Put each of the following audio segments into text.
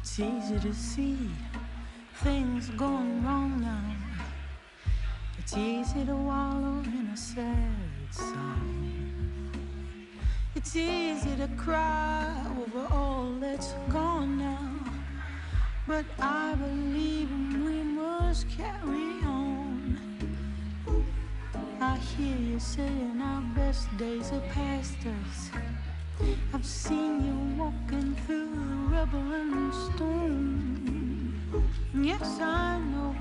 It's easy to see things going wrong now. It's easy to wallow in a sad song. It's easy to cry over all that's gone now. But I believe we must carry on. I hear you saying our best days are past us. I've seen you walking through the rubble and stone. Yes, I know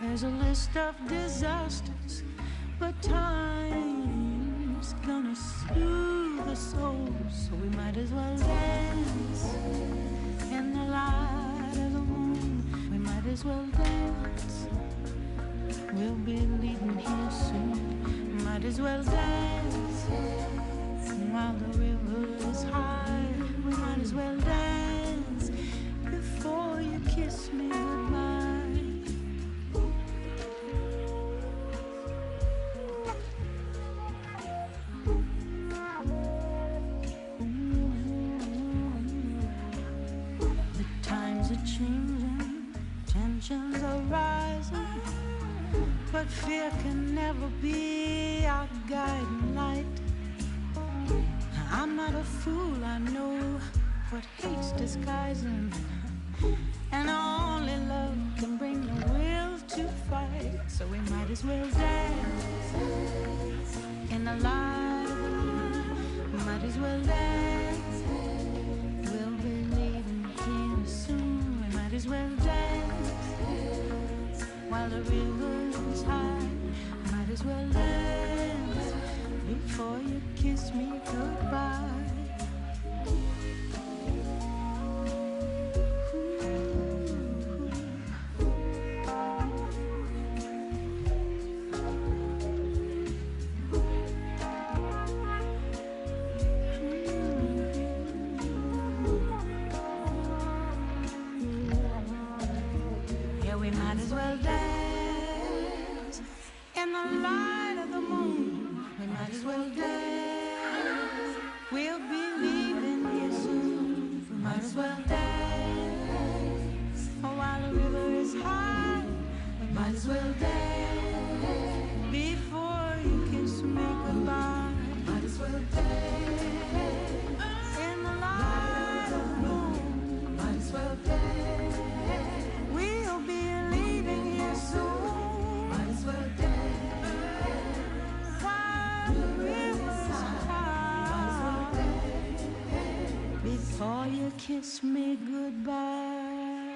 there's a list of disasters, but time's gonna soothe the soul, so we might as well dance in the light of the moon. We might as well dance. We'll be leaving here soon. Might as well dance while the river is high. We might as well dance before you kiss me goodbye. The times are changing, tensions are rising, but fear can never be our guiding light. I'm not a fool, I know what hate's disguising, and only love can bring the will to fight. So we might as well dance in the light of the moon. We might as well dance. We'll be leaving here soon. We might as well dance while the river's high. We might as well dance before you kiss me goodbye. Yeah, we might as well dance in the light of the moon. We might as well dance. We'll be leaving here soon. We might as well dance. Oh, while the river is high, we might as well dance before you kiss me goodbye. Might as well dance in the light of the moon. Might as well dance. We'll be leaving here soon. Might as well dance. Before you kiss me goodbye.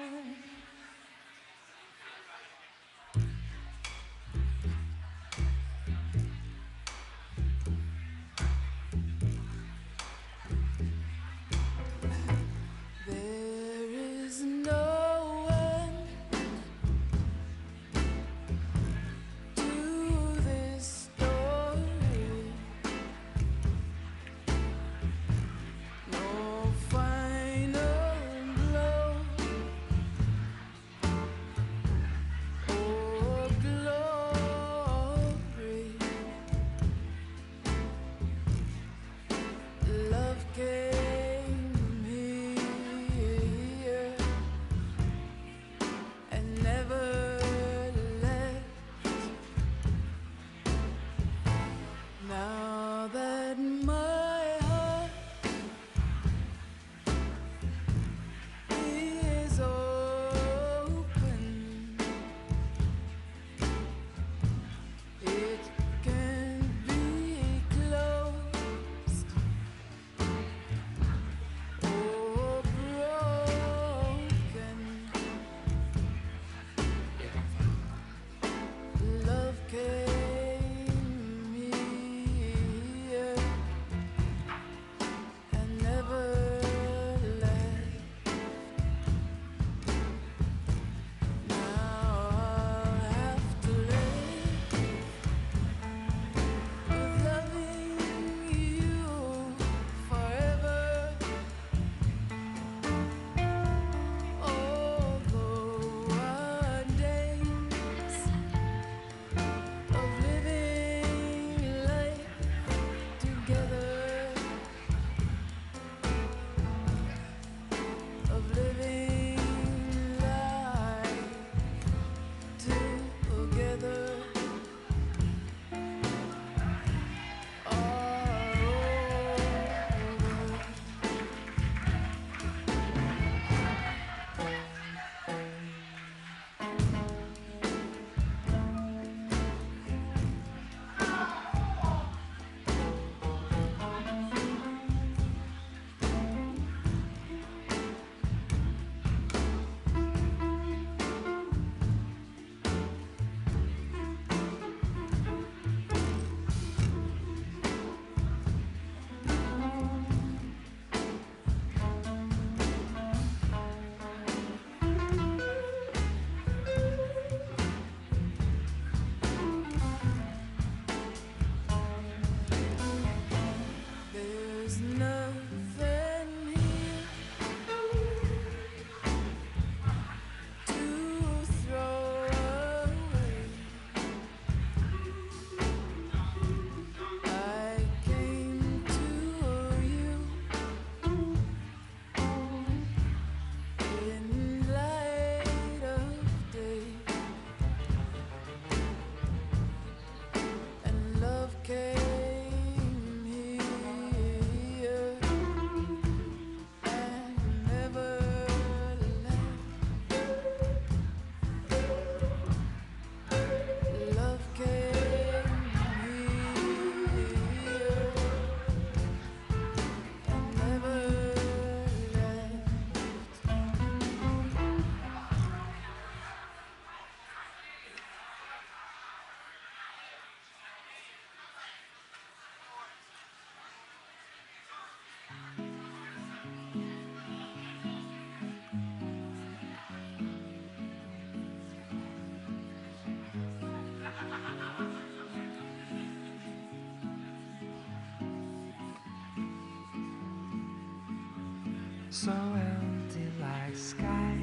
There is no end to this story. No final blow so empty like sky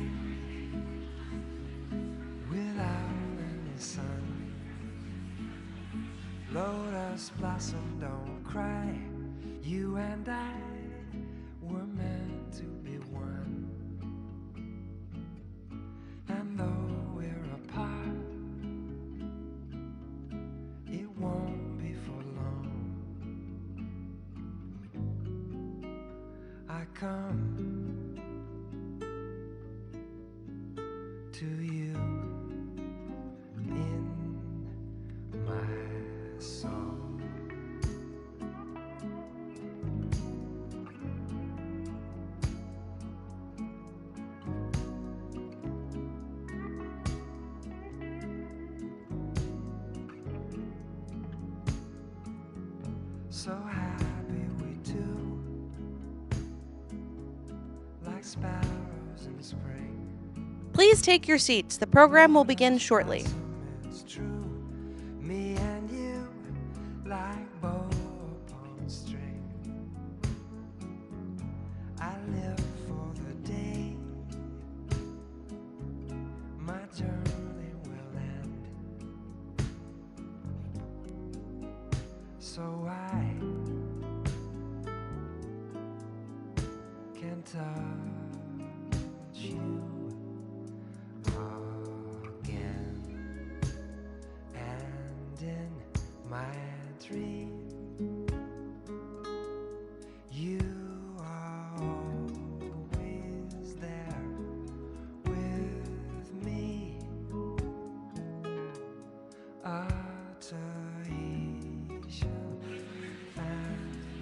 without any sun. Lotus blossom, don't cry. You and I were meant to be one. And though we're apart, it won't be for long. I come to you in my soul. So happy we two, like sparrows in spring. Please take your seats. The program will begin shortly. It's true, me and you, like bow upon string. I live for the day my journey will end. So I can touch you again, and in my dream you are always there with me. Alternation fantasy,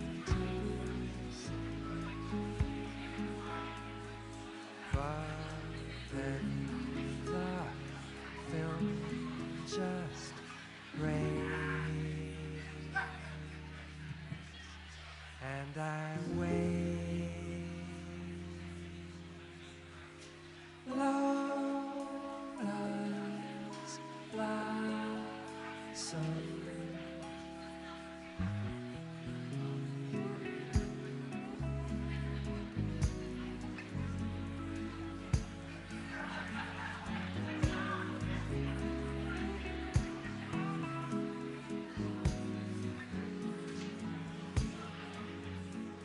but then the film just breaks, and I wait. Lotus blossom,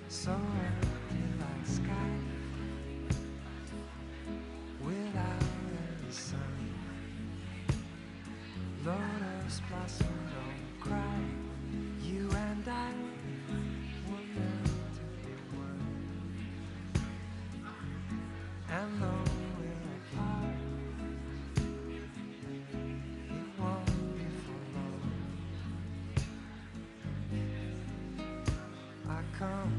so empty like sky without any sun. Lotus blossom, don't cry. You and I were meant to be one. And though we're apart, it won't be for long. I come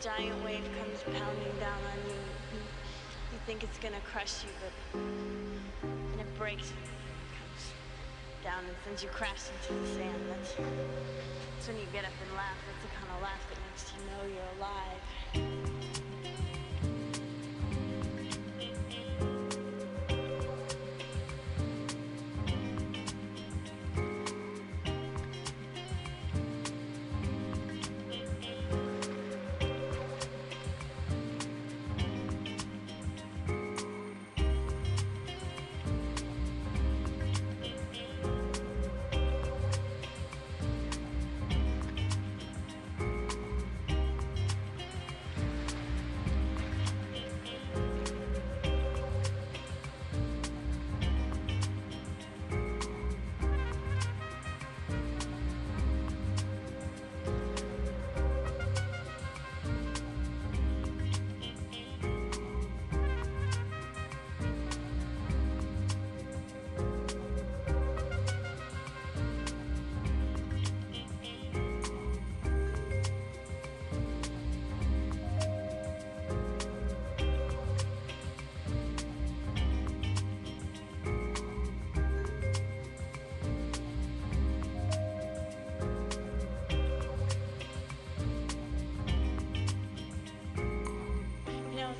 giant wave comes pounding down on you. You think it's gonna crush you, but and it breaks and comes down and sends you crashing to the sand. That's when you get up and laugh. That's the kind of laugh that makes you know you're alive.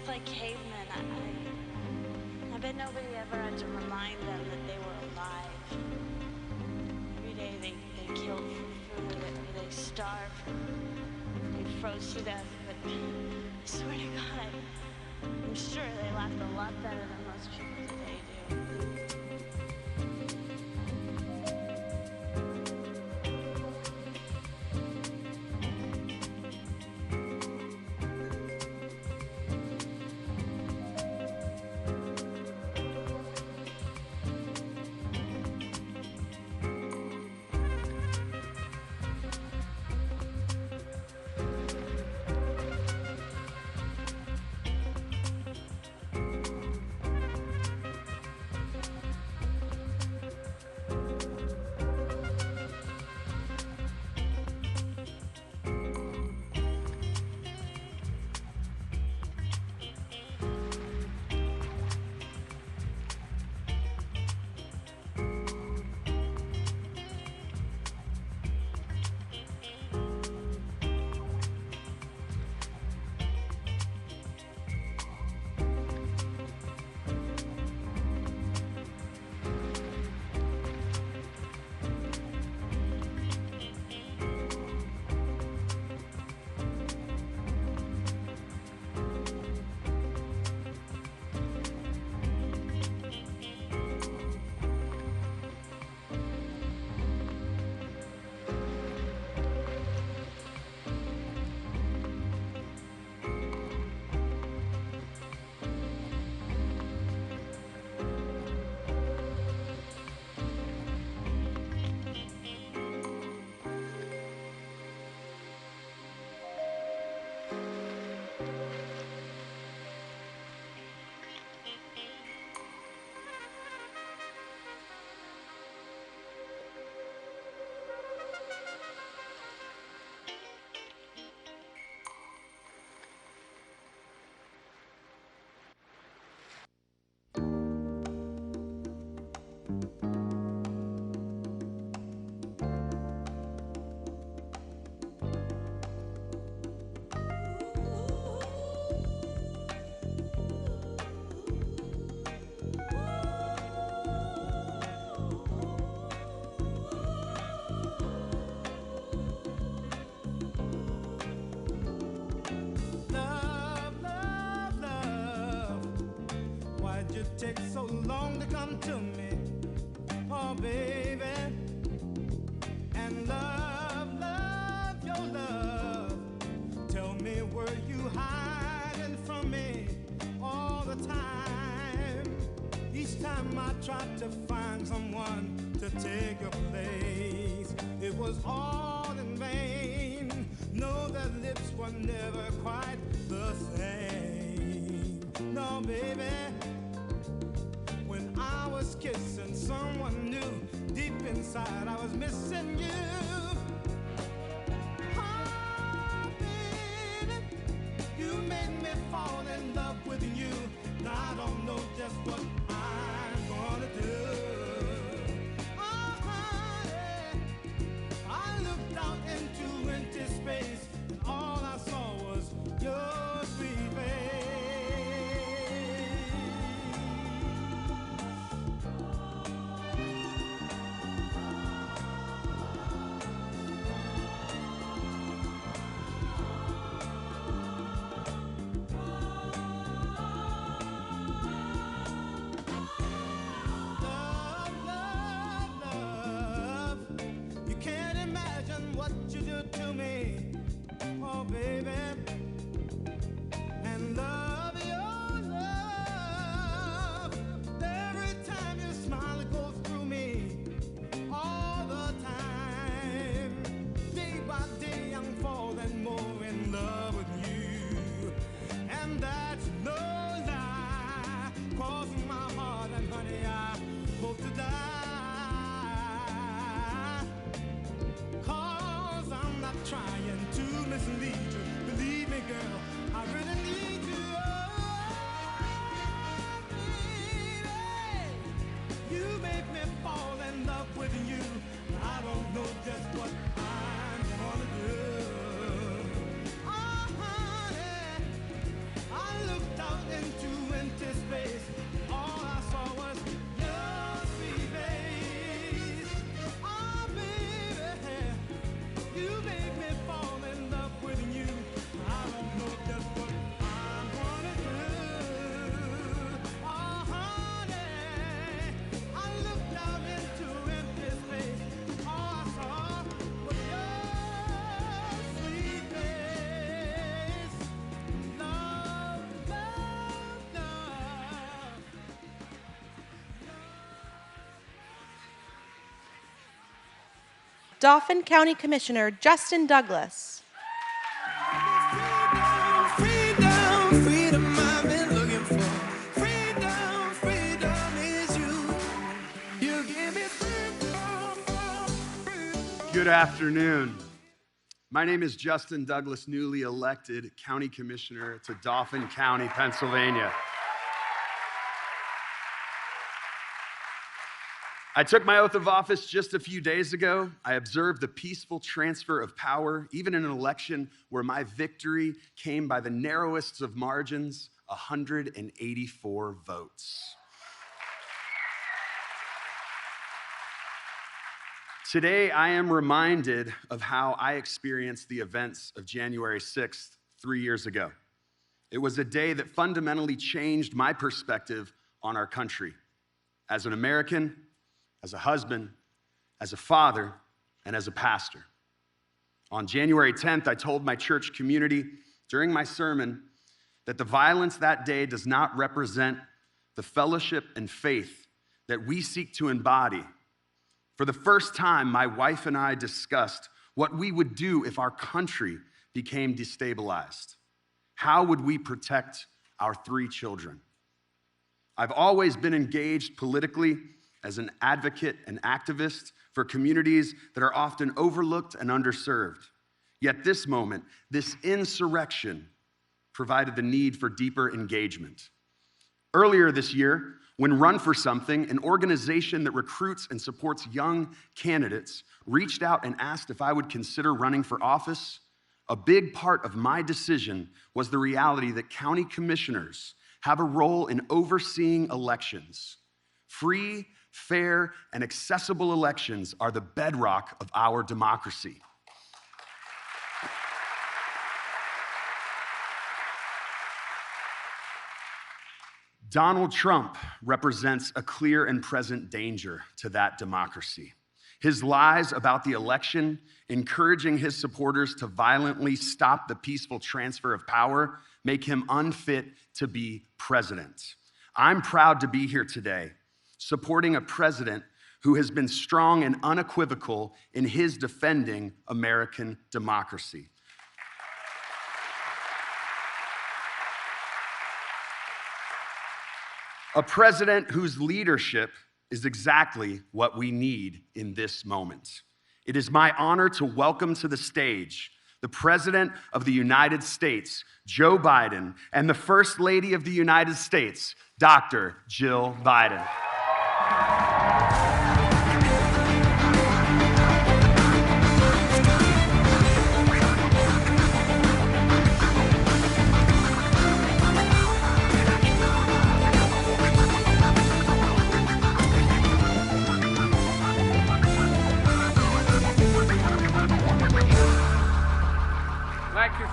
It's like cavemen. I bet nobody ever had to remind them that they were alive. Every day they killed for food, or they starved, they froze to death, but I swear to God, I'm sure they laughed a lot better than most people today do. Take so long to come to me, oh baby, and love, your love. Tell me, were you hiding from me all the time? Each time I tried to find someone to take your place, it was all in vain. No, their lips were never quite the same. No, baby. When I was kissing someone new, deep inside I was missing you. Oh, baby, make me fall in love with you. I don't know just what I'm gonna do. Oh, honey, I looked out into empty space. All I saw was your sweet face. Oh, baby, you make me fall in love with you. I don't know just what I'm gonna do. Oh, honey, I looked out into empty space. All I saw was your sweet face. Love, love, love. Dauphin County Commissioner Justin Douglas. Freedom, freedom I've been looking for. Freedom, freedom is you. You give me freedom. Good afternoon. My name is Justin Douglas, newly elected County Commissioner to Dauphin County, Pennsylvania. I took my oath of office just a few days ago. I observed the peaceful transfer of power, even in an election where my victory came by the narrowest of margins, 184 votes. Today, I am reminded of how I experienced the events of January 6th, 3 years ago. It was a day that fundamentally changed my perspective on our country. As an American, as a husband, as a father, and as a pastor. On January 10th, I told my church community during my sermon that the violence that day does not represent the fellowship and faith that we seek to embody. For the first time, my wife and I discussed what we would do if our country became destabilized. How would we protect our 3 children? I've always been engaged politically as an advocate and activist for communities that are often overlooked and underserved. Yet this moment, this insurrection, provided the need for deeper engagement. Earlier this year, when Run for Something, an organization that recruits and supports young candidates, reached out and asked if I would consider running for office, a big part of my decision was the reality that county commissioners have a role in overseeing elections. Free, fair, and accessible elections are the bedrock of our democracy. Donald Trump represents a clear and present danger to that democracy. His lies about the election, encouraging his supporters to violently stop the peaceful transfer of power, make him unfit to be president. I'm proud to be here today, supporting a president who has been strong and unequivocal in his defending American democracy. A president whose leadership is exactly what we need in this moment. It is my honor to welcome to the stage the President of the United States, Joe Biden, and the First Lady of the United States, Dr. Jill Biden.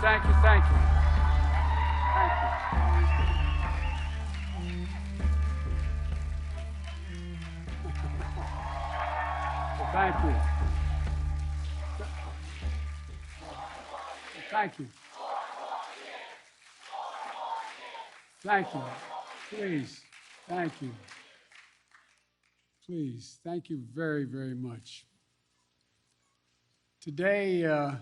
Thank you, thank you. Thank you. Well, thank you. Thank you. Thank you. Please, thank you. Please, thank you very, very much. Today, the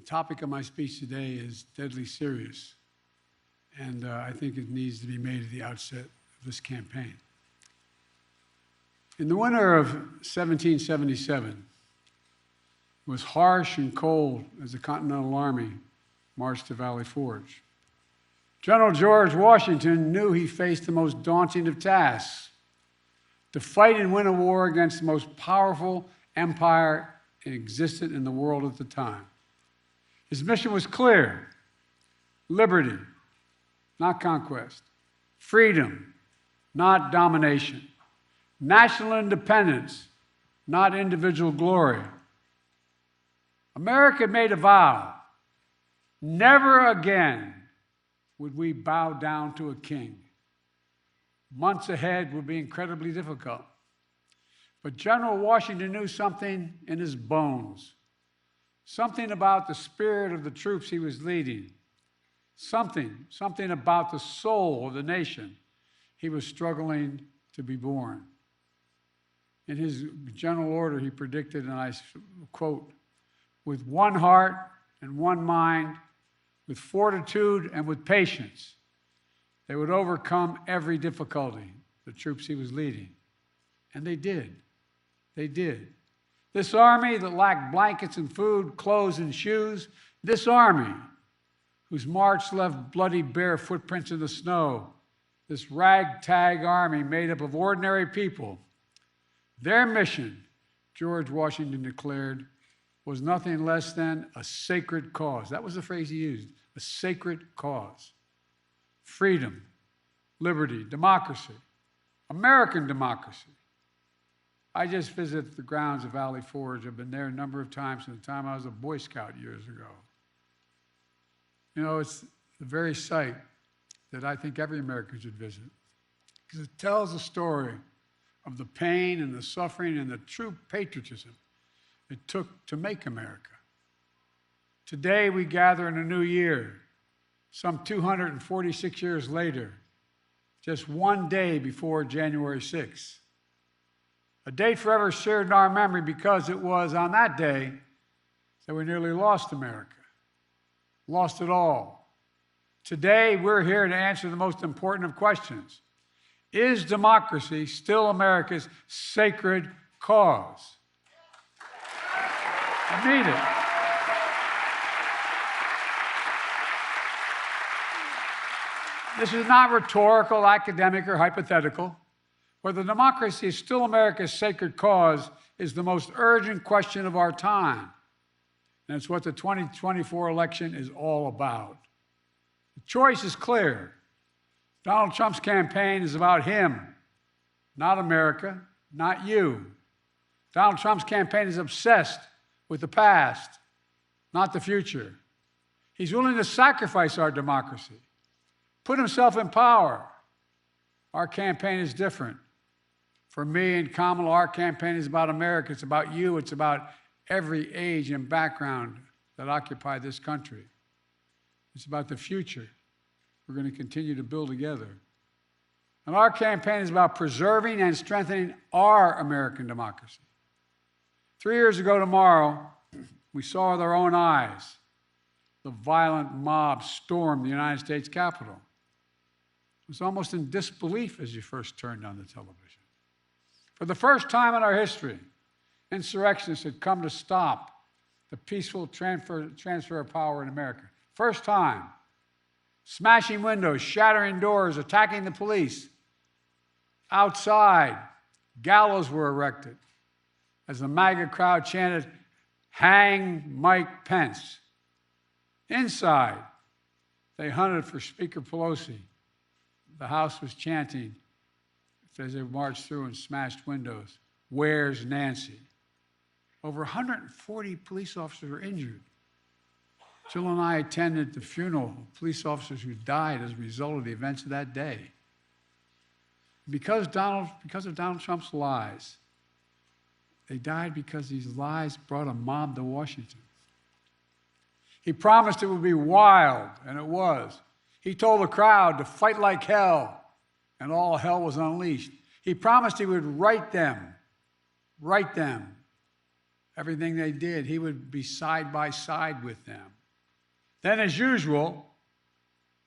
topic of my speech today is deadly serious, and I think it needs to be made at the outset of this campaign. In the winter of 1777, it was harsh and cold as the Continental Army marched to Valley Forge. General George Washington knew he faced the most daunting of tasks: to fight and win a war against the most powerful empire existed in the world at the time. His mission was clear: liberty, not conquest; freedom, not domination; national independence, not individual glory. America made a vow: never again would we bow down to a king. Months ahead would be incredibly difficult. But General Washington knew something in his bones, something about the spirit of the troops he was leading, something about the soul of the nation he was struggling to be born. In his general order, he predicted, and I quote, "With one heart and one mind, with fortitude and with patience, they would overcome every difficulty," the troops he was leading. And they did. They did. This army that lacked blankets and food, clothes and shoes, this army whose march left bloody bare footprints in the snow, this ragtag army made up of ordinary people, their mission, George Washington declared, was nothing less than a sacred cause. That was the phrase he used, a sacred cause. Freedom, liberty, democracy, American democracy. I just visited the grounds of Valley Forge. I've been there a number of times from the time I was a Boy Scout years ago. You know, it's the very site that I think every American should visit, because it tells a story of the pain and the suffering and the true patriotism it took to make America. Today we gather in a new year, some 246 years later, just one day before January 6th. A date forever shared in our memory because it was on that day that we nearly lost America, lost it all. Today we're here to answer the most important of questions. Is democracy still America's sacred cause? I mean it. This is not rhetorical, academic, or hypothetical. Whether democracy is still America's sacred cause is the most urgent question of our time. And it's what the 2024 election is all about. The choice is clear. Donald Trump's campaign is about him, not America, not you. Donald Trump's campaign is obsessed with the past, not the future. He's willing to sacrifice our democracy, put himself in power. Our campaign is different. For me and Kamala, our campaign is about America. It's about you. It's about every age and background that occupy this country. It's about the future we're going to continue to build together. And our campaign is about preserving and strengthening our American democracy. 3 years ago tomorrow, we saw with our own eyes the violent mob storm the United States Capitol. It was almost in disbelief as you first turned on the television. For the first time in our history, insurrectionists had come to stop the peaceful transfer of power in America. First time. Smashing windows, shattering doors, attacking the police. Outside, gallows were erected as the MAGA crowd chanted, "Hang Mike Pence." Inside, they hunted for Speaker Pelosi. The House was chanting as they marched through and smashed windows, "Where's Nancy?" Over 140 police officers were injured. Jill and I attended the funeral of police officers who died as a result of the events of that day. Because of Donald Trump's lies, they died because these lies brought a mob to Washington. He promised it would be wild, and it was. He told the crowd to fight like hell, and all hell was unleashed. He promised he would right them, everything they did. He would be side by side with them. Then, as usual,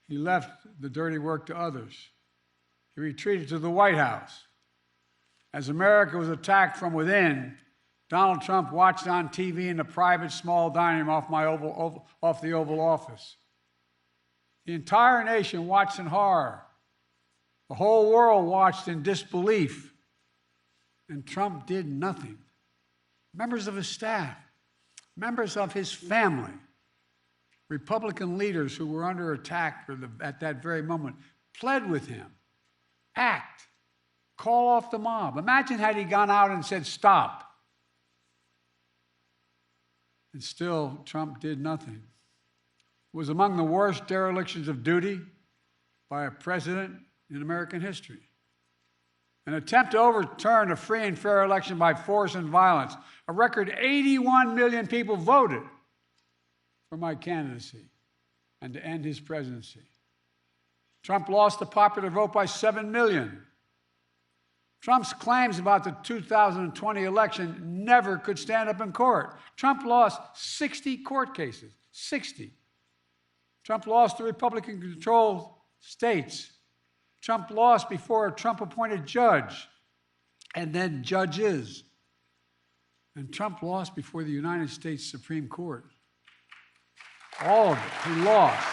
he left the dirty work to others. He retreated to the White House. As America was attacked from within, Donald Trump watched on TV in the private small dining room off the Oval Office. The entire nation watched in horror. The whole world watched in disbelief. And Trump did nothing. Members of his staff, members of his family, Republican leaders who were under attack at that very moment pled with him. Act. Call off the mob. Imagine had he gone out and said, stop. And still, Trump did nothing. It was among the worst derelictions of duty by a president in American history. An attempt to overturn a free and fair election by force and violence. A record 81 million people voted for my candidacy and to end his presidency. Trump lost the popular vote by 7 million. Trump's claims about the 2020 election never could stand up in court. Trump lost 60 court cases, 60. Trump lost the Republican-controlled states. Trump lost before a Trump-appointed judge, and then judges. And Trump lost before the United States Supreme Court. All of it, he lost.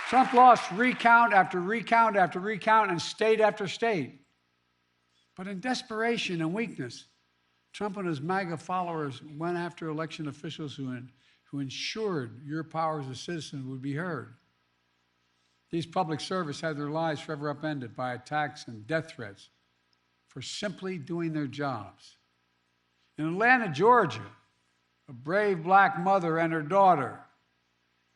Trump lost recount after recount after recount and state after state. But in desperation and weakness, Trump and his MAGA followers went after election officials who ensured your power as a citizen would be heard. These public servants had their lives forever upended by attacks and death threats for simply doing their jobs. In Atlanta, Georgia, a brave black mother and her daughter,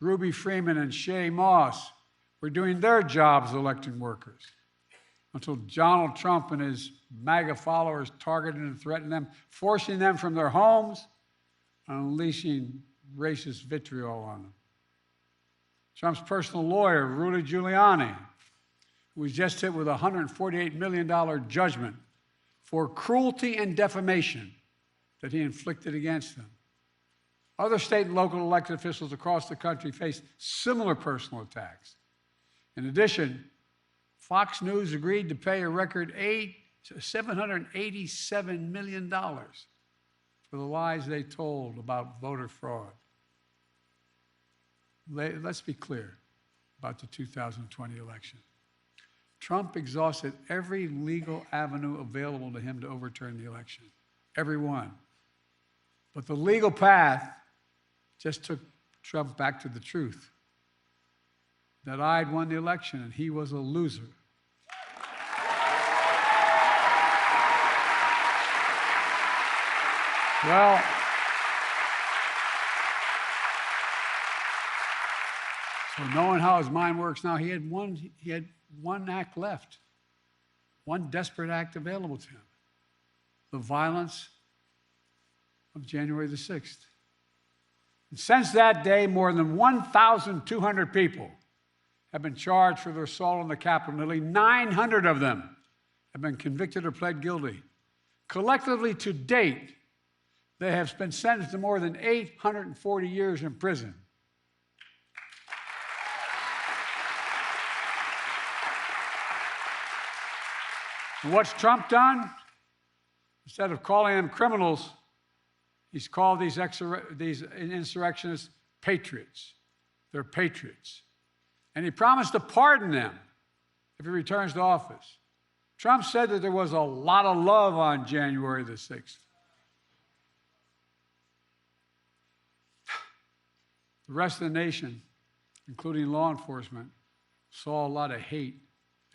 Ruby Freeman and Shay Moss, were doing their jobs as election workers until Donald Trump and his MAGA followers targeted and threatened them, forcing them from their homes and unleashing racist vitriol on them. Trump's personal lawyer, Rudy Giuliani, who was just hit with a $148 million judgment for cruelty and defamation that he inflicted against them. Other state and local elected officials across the country faced similar personal attacks. In addition, Fox News agreed to pay a record $787 million for the lies they told about voter fraud. Let's be clear about the 2020 election. Trump exhausted every legal avenue available to him to overturn the election, every one. But the legal path just took Trump back to the truth, that I'd won the election and he was a loser. Well, so knowing how his mind works now, he had one act left, one desperate act available to him: the violence of January the 6th. And since that day, more than 1,200 people have been charged for their assault on the Capitol. Nearly 900 of them have been convicted or pled guilty. Collectively, to date, they have been sentenced to more than 840 years in prison. And what's Trump done? Instead of calling them criminals, he's called these insurrectionists patriots. They're patriots. And he promised to pardon them if he returns to office. Trump said that there was a lot of love on January the 6th. The rest of the nation, including law enforcement, saw a lot of hate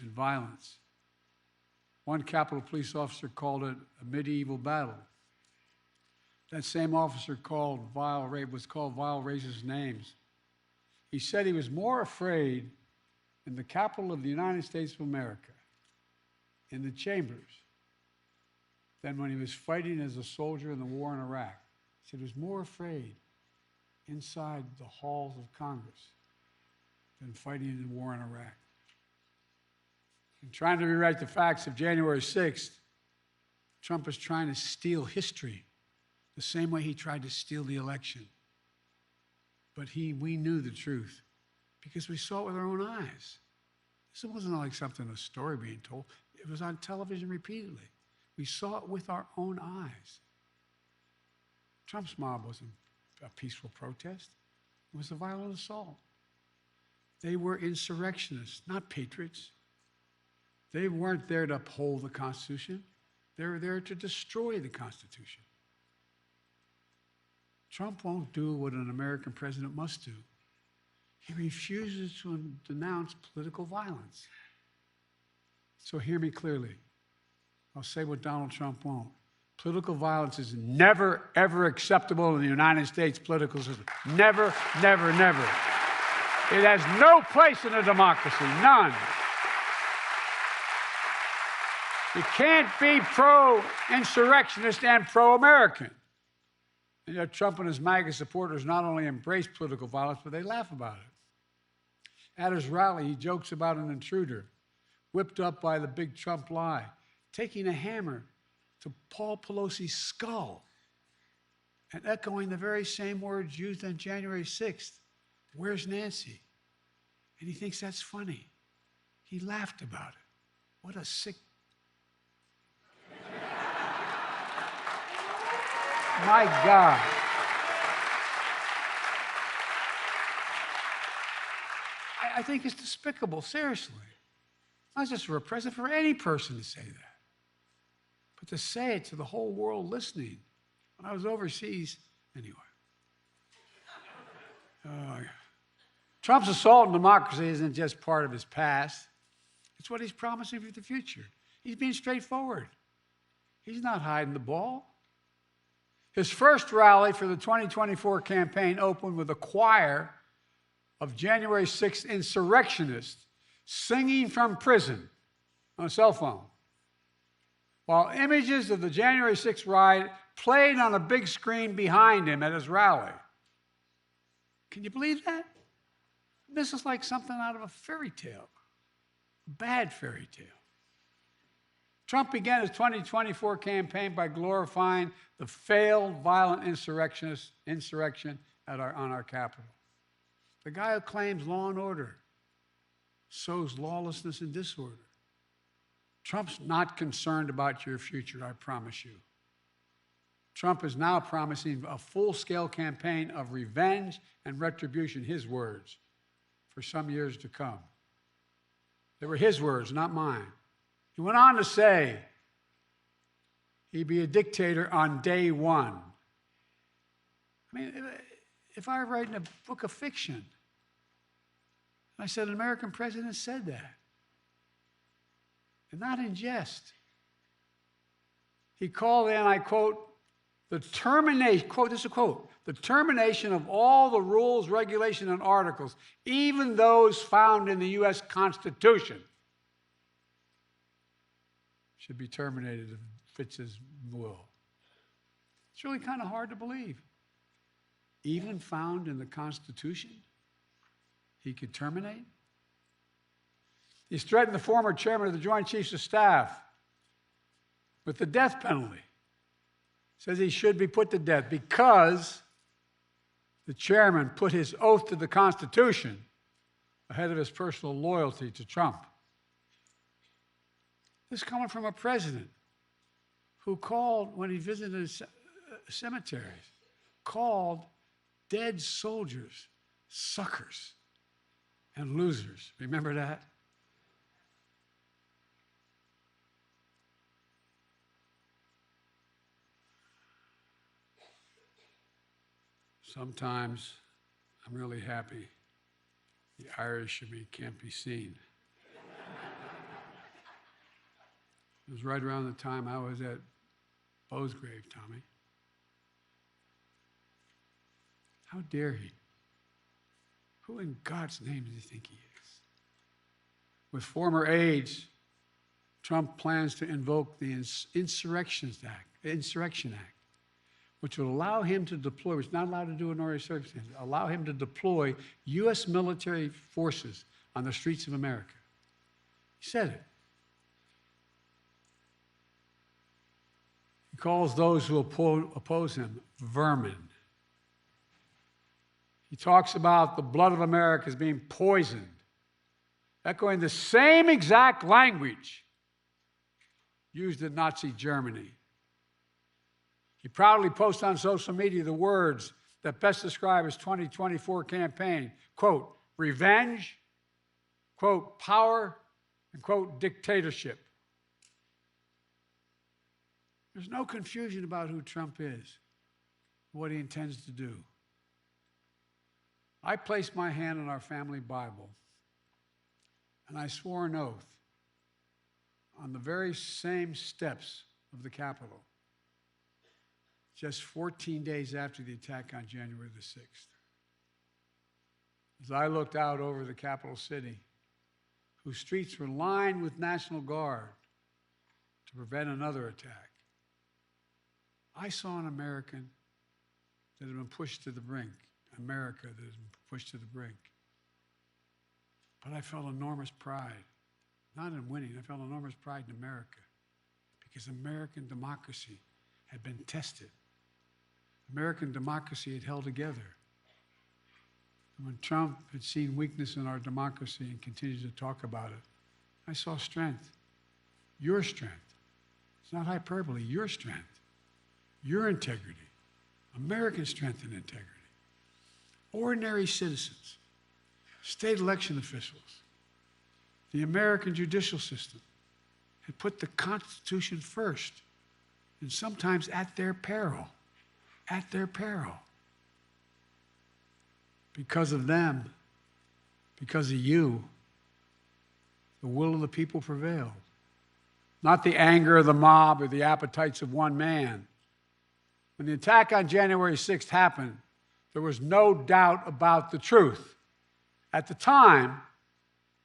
and violence. One Capitol police officer called it a medieval battle. That same officer was called vile racist names. He said he was more afraid in the capital of the United States of America, in the chambers, than when he was fighting as a soldier in the war in Iraq. He said he was more afraid inside the halls of Congress than fighting in the war in Iraq. And trying to rewrite the facts of January 6th, Trump is trying to steal history the same way he tried to steal the election. But we knew the truth because we saw it with our own eyes. This wasn't like a story being told. It was on television repeatedly. We saw it with our own eyes. Trump's mob wasn't a peaceful protest. It was a violent assault. They were insurrectionists, not patriots. They weren't there to uphold the Constitution. They were there to destroy the Constitution. Trump won't do what an American president must do. He refuses to denounce political violence. So hear me clearly. I'll say what Donald Trump won't. Political violence is never, ever acceptable in the United States political system. Never, never, never. It has no place in a democracy, none. You can't be pro-insurrectionist and pro-American. And yet Trump and his MAGA supporters not only embrace political violence, but they laugh about it. At his rally, he jokes about an intruder, whipped up by the big Trump lie, taking a hammer to Paul Pelosi's skull and echoing the very same words used on January 6th. Where's Nancy? And he thinks that's funny. He laughed about it. What a sick... My God. I think it's despicable, seriously. Not just for a president, for any person to say that. But to say it to the whole world listening. When I was overseas, anyway. Trump's assault on democracy isn't just part of his past. It's what he's promising for the future. He's being straightforward. He's not hiding the ball. His first rally for the 2024 campaign opened with a choir of January 6th insurrectionists singing from prison on a cell phone, while images of the January 6th riot played on a big screen behind him at his rally. Can you believe that? This is like something out of a fairy tale, a bad fairy tale. Trump began his 2024 campaign by glorifying the failed violent insurrection on our Capitol. The guy who claims law and order sows lawlessness and disorder. Trump's not concerned about your future, I promise you. Trump is now promising a full-scale campaign of revenge and retribution, his words, for some years to come. They were his words, not mine. He went on to say he'd be a dictator on day one. I mean, if I were writing a book of fiction, I said an American president said that, and not in jest. He called, and I quote, the termination, quote, this is a quote, the termination of all the rules, regulations, and articles, even those found in the U.S. Constitution, should be terminated if it fits his will. It's really kind of hard to believe. Even found in the Constitution, he could terminate? He's threatened the former chairman of the Joint Chiefs of Staff with the death penalty. Says he should be put to death because the chairman put his oath to the Constitution ahead of his personal loyalty to Trump. This is coming from a president who called, when he visited cemeteries, called dead soldiers suckers and losers. Remember that? Sometimes I'm really happy the Irish in me can't be seen. It was right around the time I was at Bo's grave, Tommy. How dare he? Who in God's name does he think he is? With former aides, Trump plans to invoke the Insurrection Act, which would allow him to deploy, which is not allowed to do in ordinary circumstances, allow him to deploy U.S. military forces on the streets of America. He said it. He calls those who oppose him vermin. He talks about the blood of America as being poisoned, echoing the same exact language used in Nazi Germany. He proudly posts on social media the words, that best describe his 2024 campaign. Quote, revenge, quote, power, and quote, dictatorship. There's no confusion about who Trump is, what he intends to do. I placed my hand on our family Bible, and I swore an oath on the very same steps of the Capitol, just 14 days after the attack on January the 6th. As I looked out over the capital city, whose streets were lined with National Guard to prevent another attack, I saw an American that had been pushed to the brink, America that had been pushed to the brink. But I felt enormous pride, not in winning, I felt enormous pride in America, because American democracy had been tested. American democracy had held together. And when Trump had seen weakness in our democracy and continued to talk about it, I saw strength, your strength. It's not hyperbole, your strength, your integrity, American strength and integrity. Ordinary citizens, state election officials, the American judicial system had put the Constitution first, and sometimes at their peril. At their peril. Because of them, because of you, the will of the people prevailed. Not the anger of the mob or the appetites of one man. When the attack on January 6th happened, there was no doubt about the truth. At the time,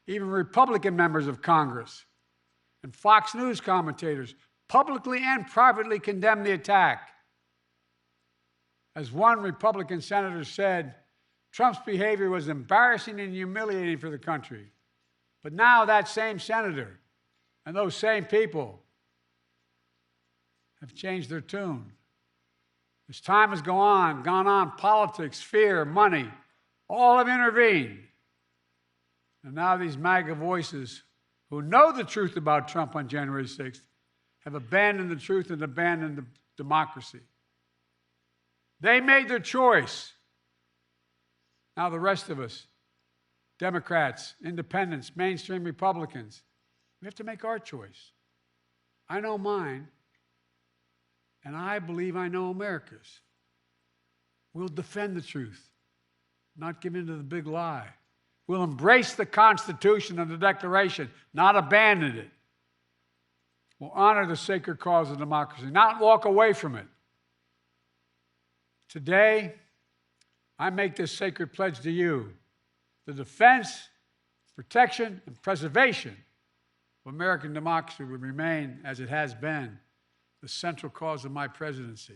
even Republican members of Congress and Fox News commentators publicly and privately condemned the attack. As one Republican senator said, Trump's behavior was embarrassing and humiliating for the country. But now that same senator and those same people have changed their tune. As time has gone on, politics, fear, money, all have intervened. And now these MAGA voices who know the truth about Trump on January 6th have abandoned the truth and abandoned the democracy. They made their choice. Now the rest of us, Democrats, independents, mainstream Republicans, we have to make our choice. I know mine, and I believe I know America's. We'll defend the truth, not give in to the big lie. We'll embrace the Constitution and the Declaration, not abandon it. We'll honor the sacred cause of democracy, not walk away from it. Today, I make this sacred pledge to you: the defense, protection, and preservation of American democracy will remain, as it has been, the central cause of my presidency.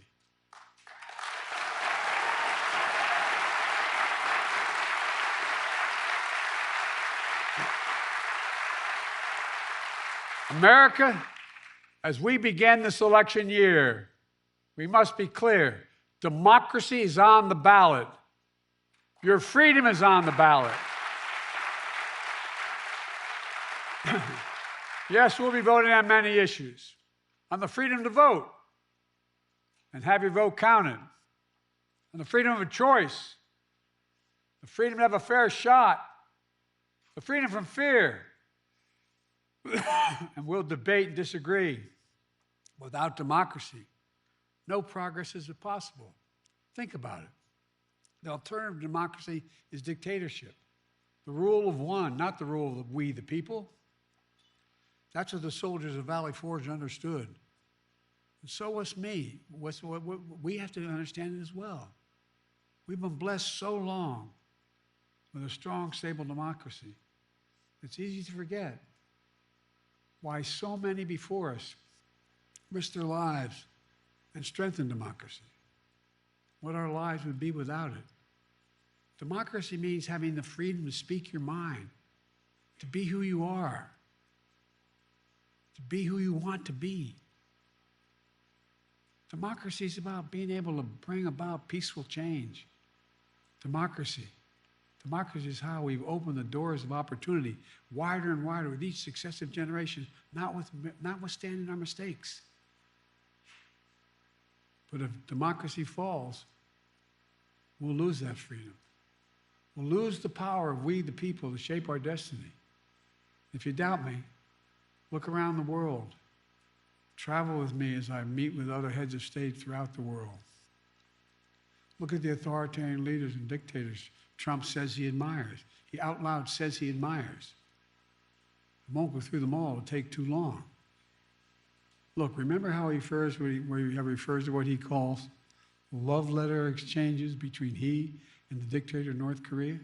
America, as we begin this election year, we must be clear. Democracy is on the ballot. Your freedom is on the ballot. Yes, we'll be voting on many issues. On the freedom to vote and have your vote counted. On the freedom of a choice. The freedom to have a fair shot. The freedom from fear. And we'll debate and disagree. Without democracy, no progress is possible. Think about it. The alternative to democracy is dictatorship. The rule of one, not the rule of we, the people. That's what the soldiers of Valley Forge understood. And so was me. We have to understand it as well. We've been blessed so long with a strong, stable democracy. It's easy to forget why so many before us risked their lives and strengthened democracy. What our lives would be without it. Democracy means having the freedom to speak your mind, to be who you are, to be who you want to be. Democracy is about being able to bring about peaceful change. Democracy is how we've opened the doors of opportunity wider and wider with each successive generation, notwithstanding our mistakes. But if democracy falls, we'll lose that freedom. We'll lose the power of we, the people, to shape our destiny. If you doubt me, look around the world. Travel with me as I meet with other heads of state throughout the world. Look at the authoritarian leaders and dictators Trump says he admires. He out loud says he admires. I won't go through them all. It'll take too long. Look, remember how he refers to what he calls love letter exchanges between he and the dictator of North Korea?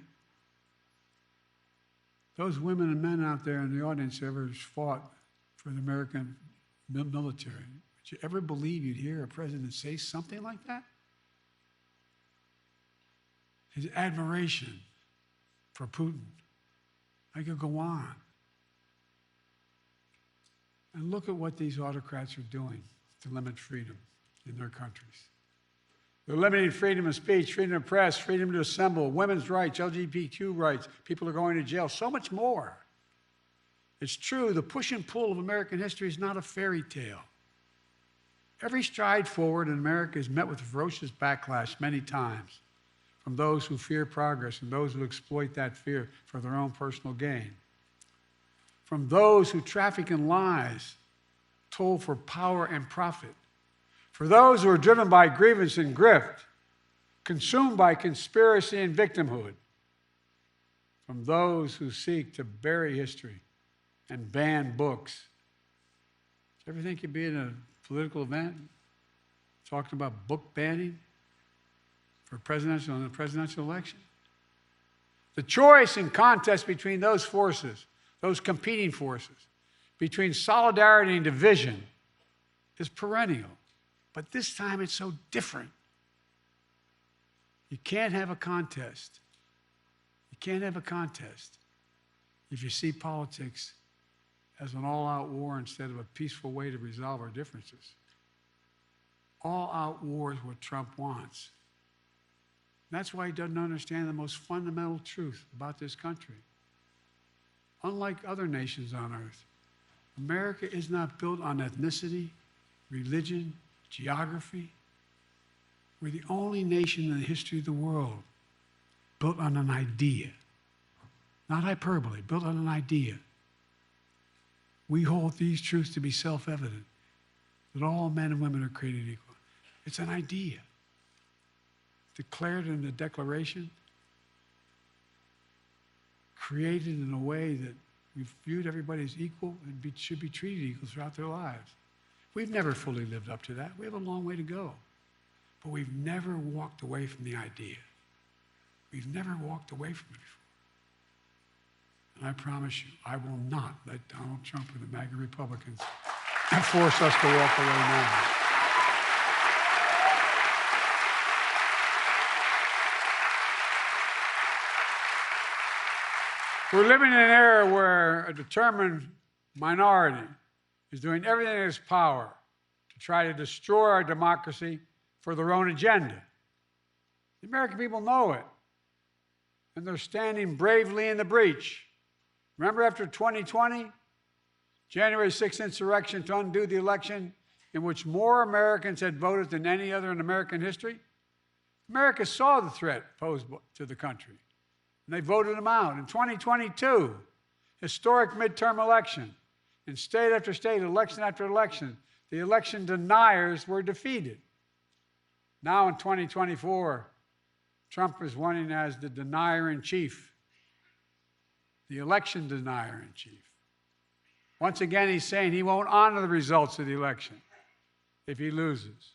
Those women and men out there in the audience who ever fought for the American military, would you ever believe you'd hear a president say something like that? His admiration for Putin. I could go on. And look at what these autocrats are doing to limit freedom in their countries. They're limiting freedom of speech, freedom of press, freedom to assemble, women's rights, LGBTQ rights. People are going to jail, so much more. It's true, the push and pull of American history is not a fairy tale. Every stride forward in America is met with ferocious backlash many times from those who fear progress and those who exploit that fear for their own personal gain. From those who traffic in lies, told for power and profit. For those who are driven by grievance and grift, consumed by conspiracy and victimhood. From those who seek to bury history and ban books. Do you ever think you'd be in a political event talking about book banning for in the presidential election? The choice and contest between those forces, those competing forces, between solidarity and division is perennial. But this time it's so different. You can't have a contest. You can't have a contest if you see politics as an all-out war instead of a peaceful way to resolve our differences. All-out war is what Trump wants. That's why he doesn't understand the most fundamental truth about this country. Unlike other nations on earth, America is not built on ethnicity, religion, geography. We're the only nation in the history of the world built on an idea. Not hyperbole, built on an idea. We hold these truths to be self-evident, that all men and women are created equal. It's an idea. Declared in the Declaration, created in a way that we've viewed everybody as equal and should be treated equal throughout their lives. We've never fully lived up to that. We have a long way to go. But we've never walked away from the idea. We've never walked away from it before. And I promise you, I will not let Donald Trump and the MAGA Republicans force us to walk away now. We're living in an era where a determined minority is doing everything in its power to try to destroy our democracy for their own agenda. The American people know it, and they're standing bravely in the breach. Remember after 2020, January 6th insurrection to undo the election in which more Americans had voted than any other in American history? America saw the threat posed to the country, and they voted them out. In 2022, historic midterm election, in state after state, election after election, the election deniers were defeated. Now in 2024, Trump is running as the denier-in-chief, the election denier-in-chief. Once again, he's saying he won't honor the results of the election if he loses.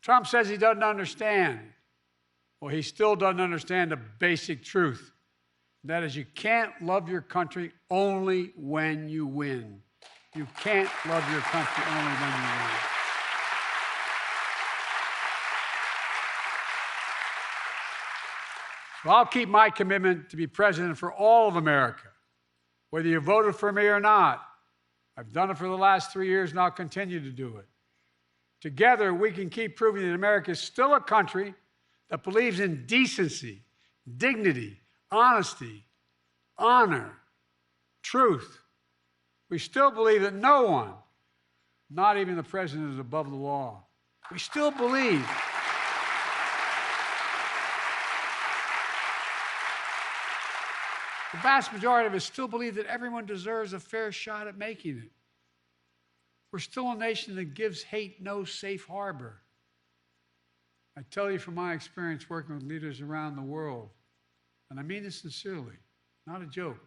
Trump says he doesn't understand. Well, he still doesn't understand the basic truth. That is, you can't love your country only when you win. You can't love your country only when you win. So I'll keep my commitment to be president for all of America, whether you voted for me or not. I've done it for the last 3 years, and I'll continue to do it. Together, we can keep proving that America is still a country that believes in decency, dignity, honesty, honor, truth. We still believe that no one, not even the president, is above the law. We still believe The vast majority of us still believe that everyone deserves a fair shot at making it. We're still a nation that gives hate no safe harbor. I tell you from my experience working with leaders around the world, and I mean this sincerely, not a joke,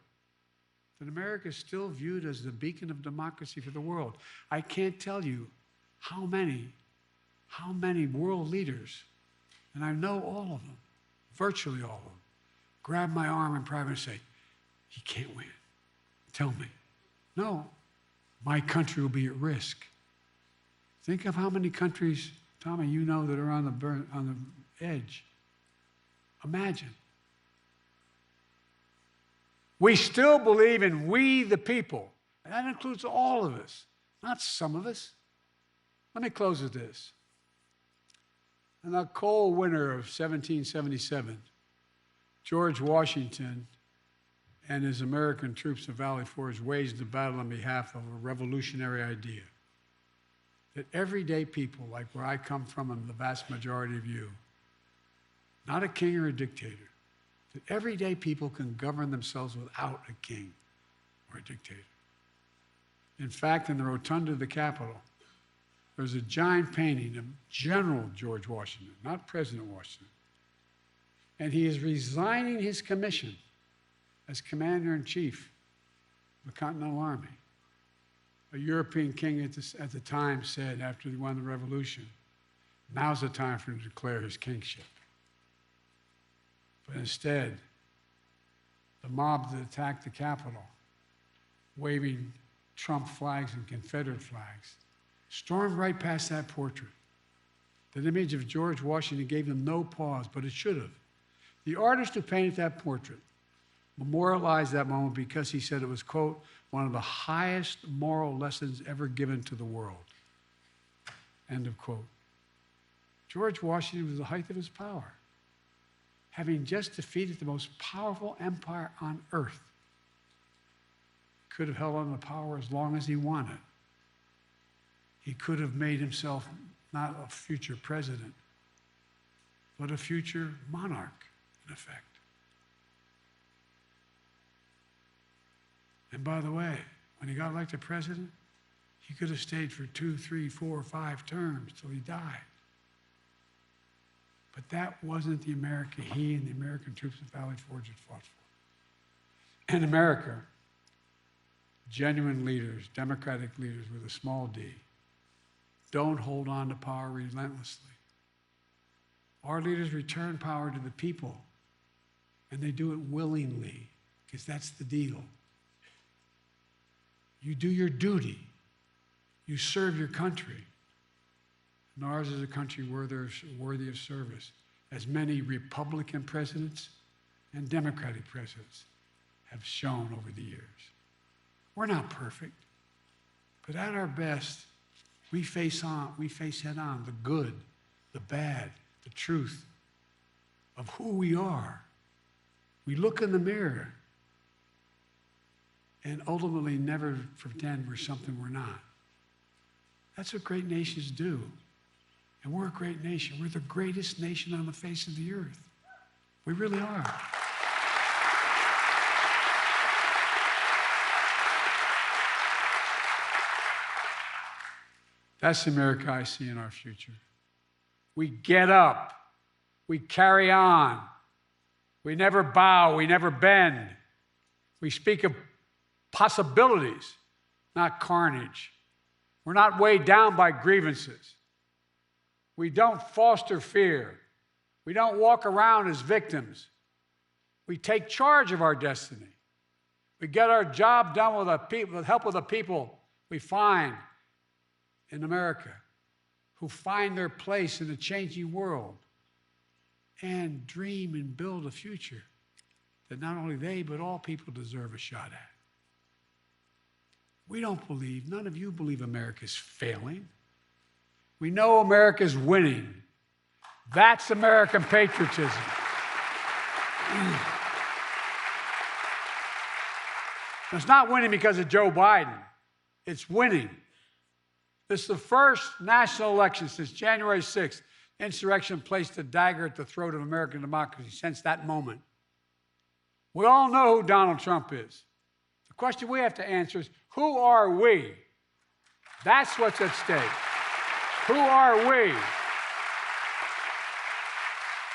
that America is still viewed as the beacon of democracy for the world. I can't tell you how many world leaders, and I know all of them, virtually all of them, grab my arm in private and say, "He can't win. Tell me." No, my country will be at risk. Think of how many countries, Tommy, you know, that are on the edge. Imagine. We still believe in we the people, and that includes all of us, not some of us. Let me close with this. In the cold winter of 1777, George Washington and his American troops in Valley Forge waged a battle on behalf of a revolutionary idea. That everyday people, like where I come from and the vast majority of you, not a king or a dictator, that everyday people can govern themselves without a king or a dictator. In fact, in the rotunda of the Capitol, there's a giant painting of General George Washington, not President Washington. And he is resigning his commission as Commander-in-Chief of the Continental Army. A European king at the time said, after he won the revolution, now's the time for him to declare his kingship. But instead, the mob that attacked the Capitol, waving Trump flags and Confederate flags, stormed right past that portrait. That image of George Washington gave them no pause, but it should have. The artist who painted that portrait memorialized that moment because he said it was, quote, one of the highest moral lessons ever given to the world, end of quote. George Washington was at the height of his power, having just defeated the most powerful empire on earth. Could have held on to power as long as he wanted. He could have made himself not a future president, but a future monarch, in effect. And by the way, when he got elected president, he could have stayed for 2, 3, 4, 5 terms till he died. But that wasn't the America he and the American troops at Valley Forge had fought for. In America, genuine leaders, democratic leaders with a small d, don't hold on to power relentlessly. Our leaders return power to the people, and they do it willingly, because that's the deal. You do your duty. You serve your country. And ours is a country worthy of service, as many Republican presidents and Democratic presidents have shown over the years. We're not perfect, but at our best, we face head on the good, the bad, the truth of who we are. We look in the mirror and ultimately never pretend we're something we're not. That's what great nations do. And we're a great nation. We're the greatest nation on the face of the earth. We really are. That's the America I see in our future. We get up. We carry on. We never bow. We never bend. We speak of possibilities, not carnage. We're not weighed down by grievances. We don't foster fear. We don't walk around as victims. We take charge of our destiny. We get our job done with the help of the people we find in America, who find their place in a changing world and dream and build a future that not only they, but all people deserve a shot at. We don't believe, none of you believe America's failing. We know America's winning. That's American patriotism. It's not winning because of Joe Biden. It's winning. This is the first national election since January 6th. Insurrection placed a dagger at the throat of American democracy since that moment. We all know who Donald Trump is. The question we have to answer is, who are we? That's what's at stake. Who are we?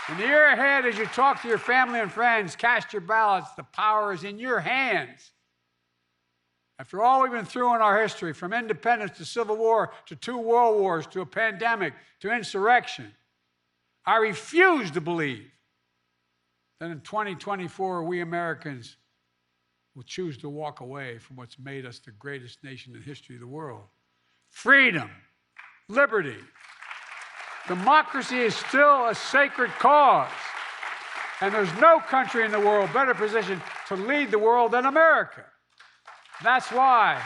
In the year ahead, as you talk to your family and friends, cast your ballots. The power is in your hands. After all we've been through in our history, from independence to civil war to 2 world wars to a pandemic to insurrection, I refuse to believe that in 2024 we Americans will choose to walk away from what's made us the greatest nation in the history of the world. Freedom, liberty, democracy is still a sacred cause. And there's no country in the world better positioned to lead the world than America. That's why,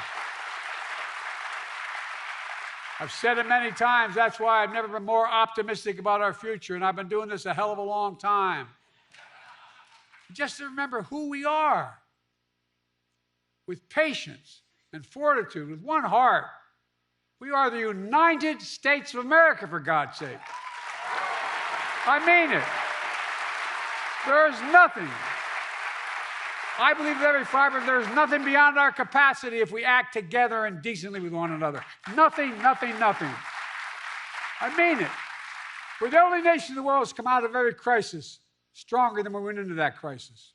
I've said it many times, that's why I've never been more optimistic about our future, and I've been doing this a hell of a long time. Just to remember who we are, with patience and fortitude, with one heart. We are the United States of America, for God's sake. I mean it. There is nothing. I believe with every fiber there is nothing beyond our capacity if we act together and decently with one another. Nothing, nothing, nothing. I mean it. We're the only nation in the world that's come out of every crisis stronger than we went into that crisis.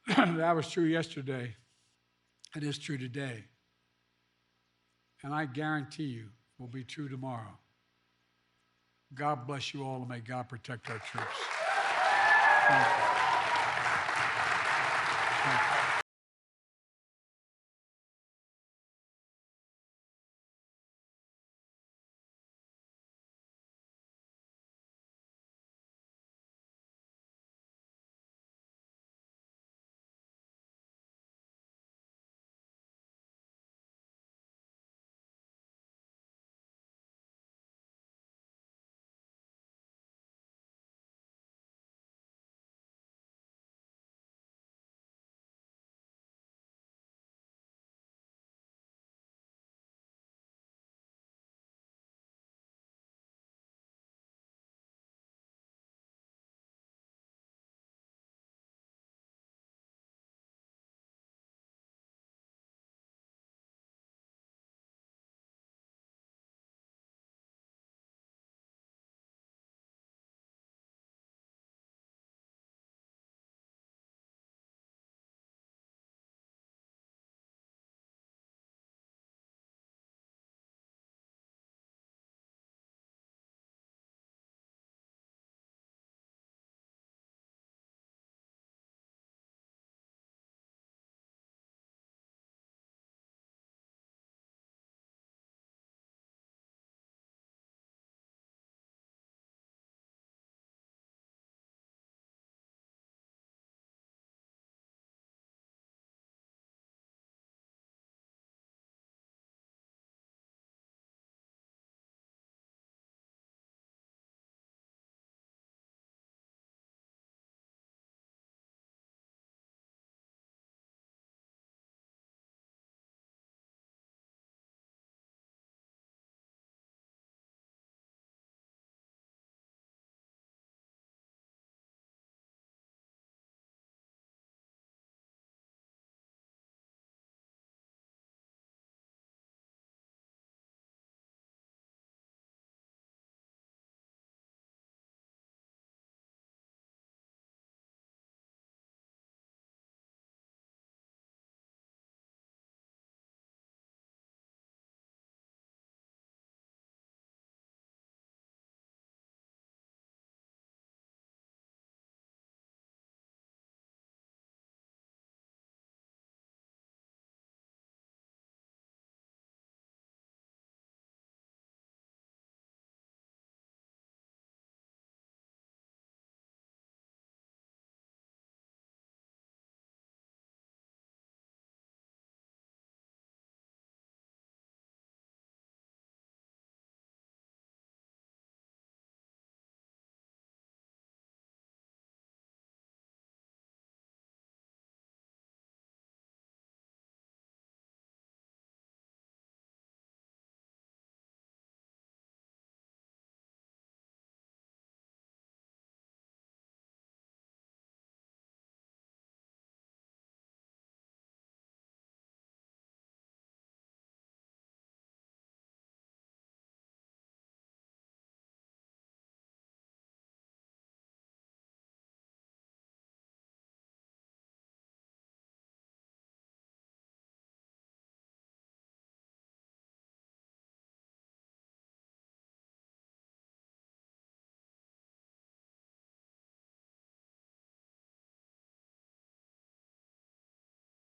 That was true yesterday. It is true today. And I guarantee you will be true tomorrow. God bless you all, and may God protect our troops. Thank you.